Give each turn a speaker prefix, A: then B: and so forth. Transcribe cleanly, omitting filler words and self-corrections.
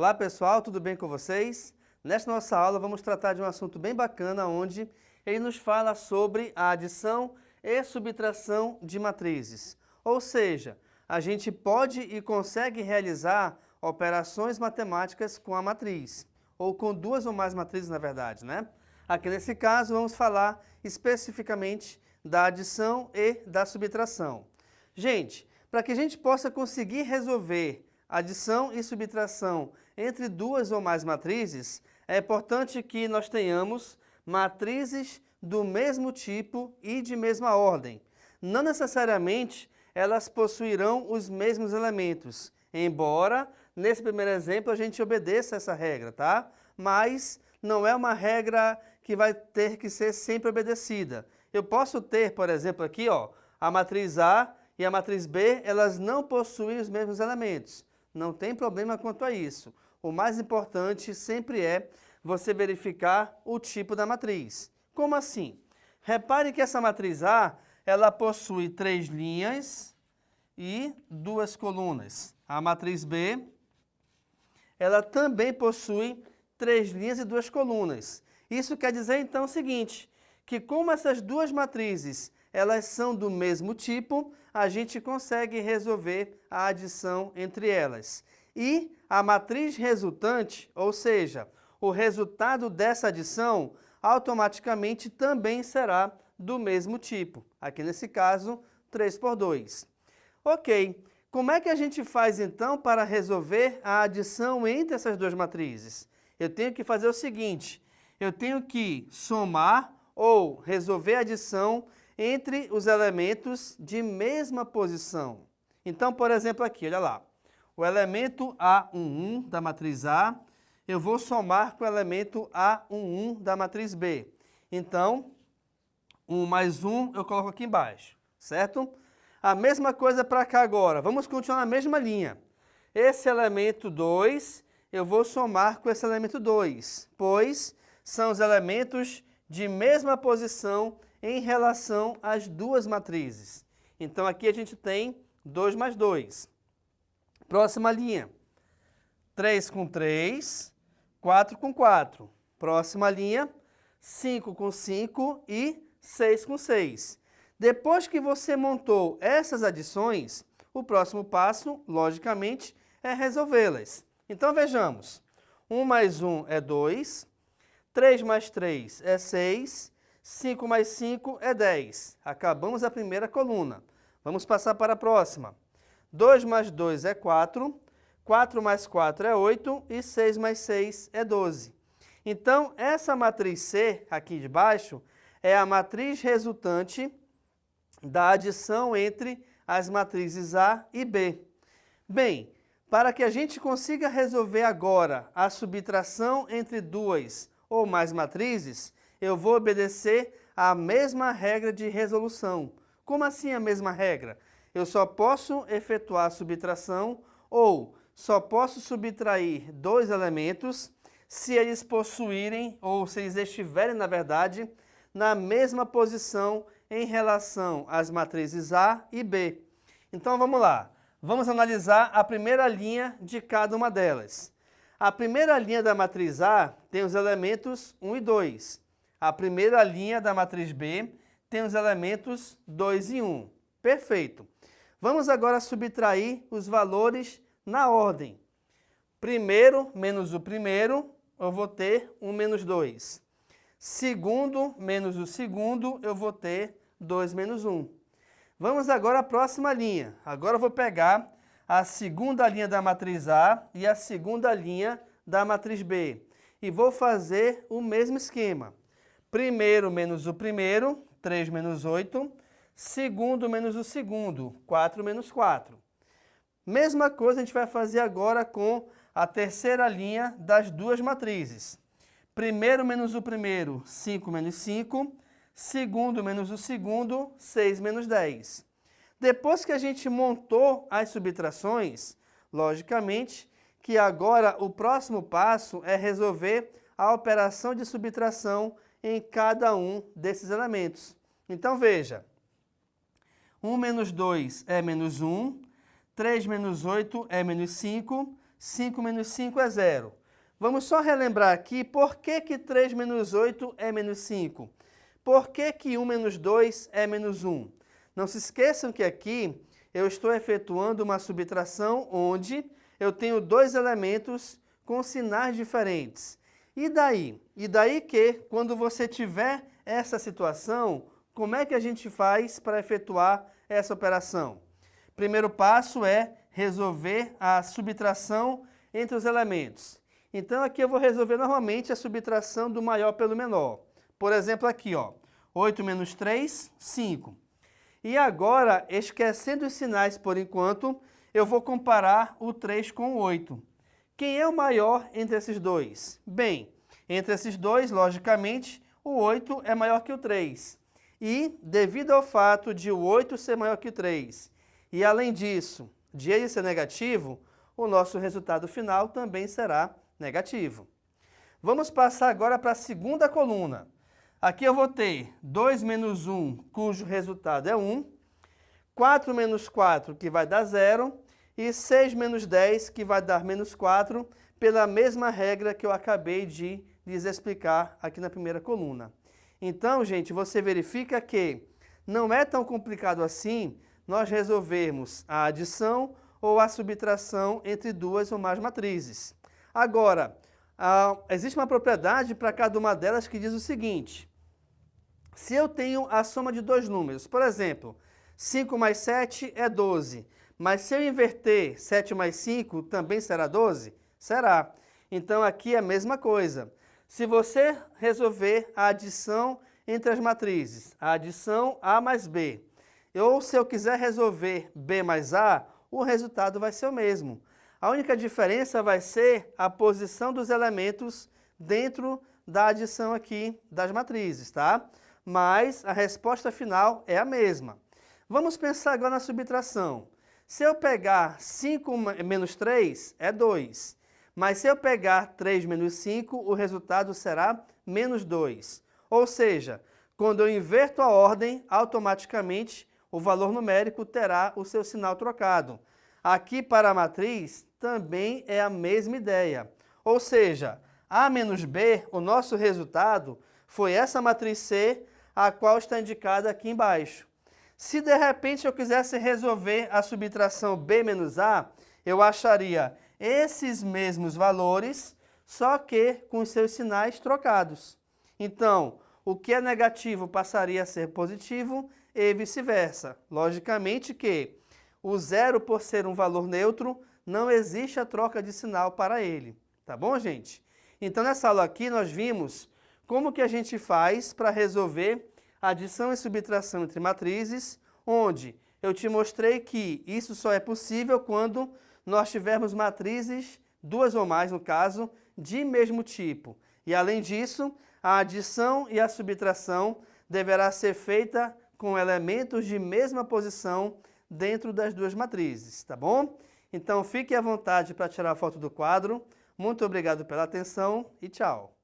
A: Olá pessoal, tudo bem com vocês? Nesta nossa aula vamos tratar de um assunto bem bacana onde ele nos fala sobre a adição e subtração de matrizes. Ou seja, a gente pode e consegue realizar operações matemáticas com a matriz, ou com duas ou mais matrizes na verdade, né? Aqui nesse caso vamos falar especificamente da adição e da subtração. Gente, para que a gente possa conseguir resolver adição e subtração entre duas ou mais matrizes, é importante que nós tenhamos matrizes do mesmo tipo e de mesma ordem. Não necessariamente elas possuirão os mesmos elementos, embora nesse primeiro exemplo a gente obedeça essa regra, tá? Mas não é uma regra que vai ter que ser sempre obedecida. Eu posso ter, por exemplo, aqui, ó, a matriz A e a matriz B, elas não possuem os mesmos elementos. Não tem problema quanto a isso. O mais importante sempre é você verificar o tipo da matriz. Como assim? Repare que essa matriz A, ela possui 3 linhas e 2 colunas. A matriz B, ela também possui 3 linhas e 2 colunas. Isso quer dizer então o seguinte, que como essas duas matrizes elas são do mesmo tipo, a gente consegue resolver a adição entre elas. E a matriz resultante, ou seja, o resultado dessa adição, automaticamente também será do mesmo tipo. Aqui nesse caso, 3 por 2. Ok, como é que a gente faz então para resolver a adição entre essas duas matrizes? Eu tenho que fazer o seguinte, eu tenho que somar ou resolver a adição entre os elementos de mesma posição. Então, por exemplo, aqui, olha lá. O elemento A11 da matriz A, eu vou somar com o elemento A11 da matriz B. Então, 1 mais 1 eu coloco aqui embaixo, certo? A mesma coisa para cá agora. Vamos continuar na mesma linha. Esse elemento 2, eu vou somar com esse elemento 2, pois são os elementos de mesma posição em relação às duas matrizes. Então, aqui a gente tem 2 mais 2. Próxima linha. 3 com 3, 4 com 4. Próxima linha. 5 com 5 e 6 com 6. Depois que você montou essas adições, o próximo passo, logicamente, é resolvê-las. Então, vejamos. 1 mais 1 é 2. 3 mais 3 é 6. 5 mais 5 é 10. Acabamos a primeira coluna. Vamos passar para a próxima. 2 mais 2 é 4. 4 mais 4 é 8. E 6 mais 6 é 12. Então, essa matriz C, aqui de baixo, é a matriz resultante da adição entre as matrizes A e B. Bem, para que a gente consiga resolver agora a subtração entre duas ou mais matrizes, eu vou obedecer à mesma regra de resolução. Como assim a mesma regra? Eu só posso efetuar a subtração ou só posso subtrair dois elementos se eles possuírem, ou se eles estiverem, na verdade, na mesma posição em relação às matrizes A e B. Então vamos lá. Vamos analisar a primeira linha de cada uma delas. A primeira linha da matriz A tem os elementos 1 e 2. A primeira linha da matriz B tem os elementos 2 e 1. Perfeito. Vamos agora subtrair os valores na ordem. Primeiro menos o primeiro, eu vou ter 1 menos 2. Segundo menos o segundo, eu vou ter 2 menos 1. Vamos agora à próxima linha. Agora eu vou pegar a segunda linha da matriz A e a segunda linha da matriz B. E vou fazer o mesmo esquema. Primeiro menos o primeiro, 3 menos 8. Segundo menos o segundo, 4 menos 4. Mesma coisa a gente vai fazer agora com a terceira linha das duas matrizes. Primeiro menos o primeiro, 5 menos 5. Segundo menos o segundo, 6 menos 10. Depois que a gente montou as subtrações, logicamente que agora o próximo passo é resolver a operação de subtração em cada um desses elementos. Então veja, 1 menos 2 é menos 1, 3 menos 8 é menos 5, 5 menos 5 é 0. Vamos só relembrar aqui por que 3 menos 8 é menos 5. Por que 1 menos 2 é menos 1? Não se esqueçam que aqui eu estou efetuando uma subtração onde eu tenho dois elementos com sinais diferentes. E daí? E daí que, quando você tiver essa situação, como é que a gente faz para efetuar essa operação? Primeiro passo é resolver a subtração entre os elementos. Então aqui eu vou resolver normalmente a subtração do maior pelo menor. Por exemplo aqui, ó, 8 menos 3, 5. E agora, esquecendo os sinais por enquanto, eu vou comparar o 3 com o 8. Quem é o maior entre esses dois? Bem, entre esses dois, logicamente, o 8 é maior que o 3. E, devido ao fato de o 8 ser maior que o 3, e além disso, de ele ser negativo, o nosso resultado final também será negativo. Vamos passar agora para a segunda coluna. Aqui eu vou ter 2 menos 1, cujo resultado é 1, 4 menos 4, que vai dar 0, e 6 menos 10, que vai dar menos 4, pela mesma regra que eu acabei de lhes explicar aqui na primeira coluna. Então, gente, você verifica que não é tão complicado assim nós resolvermos a adição ou a subtração entre duas ou mais matrizes. Agora, existe uma propriedade para cada uma delas que diz o seguinte: se eu tenho a soma de dois números, por exemplo, 5 mais 7 é 12, mas se eu inverter 7 mais 5 também será 12? Será. Então aqui é a mesma coisa. Se você resolver a adição entre as matrizes, a adição A mais B, ou se eu quiser resolver B mais A, o resultado vai ser o mesmo. A única diferença vai ser a posição dos elementos dentro da adição aqui das matrizes, tá? Mas a resposta final é a mesma. Vamos pensar agora na subtração. Se eu pegar 5 menos 3, é 2. Mas se eu pegar 3 menos 5, o resultado será menos 2. Ou seja, quando eu inverto a ordem, automaticamente o valor numérico terá o seu sinal trocado. Aqui para a matriz também é a mesma ideia. Ou seja, A menos B, o nosso resultado, foi essa matriz C, a qual está indicada aqui embaixo. Se de repente eu quisesse resolver a subtração B menos A, eu acharia esses mesmos valores, só que com os seus sinais trocados. Então, o que é negativo passaria a ser positivo e vice-versa. Logicamente que o zero, por ser um valor neutro, não existe a troca de sinal para ele. Tá bom, gente? Então, nessa aula aqui, nós vimos como que a gente faz para resolver adição e subtração entre matrizes, onde eu te mostrei que isso só é possível quando nós tivermos matrizes, duas ou mais no caso, de mesmo tipo. E além disso, a adição e a subtração deverá ser feita com elementos de mesma posição dentro das duas matrizes, tá bom? Então fique à vontade para tirar a foto do quadro. Muito obrigado pela atenção e tchau!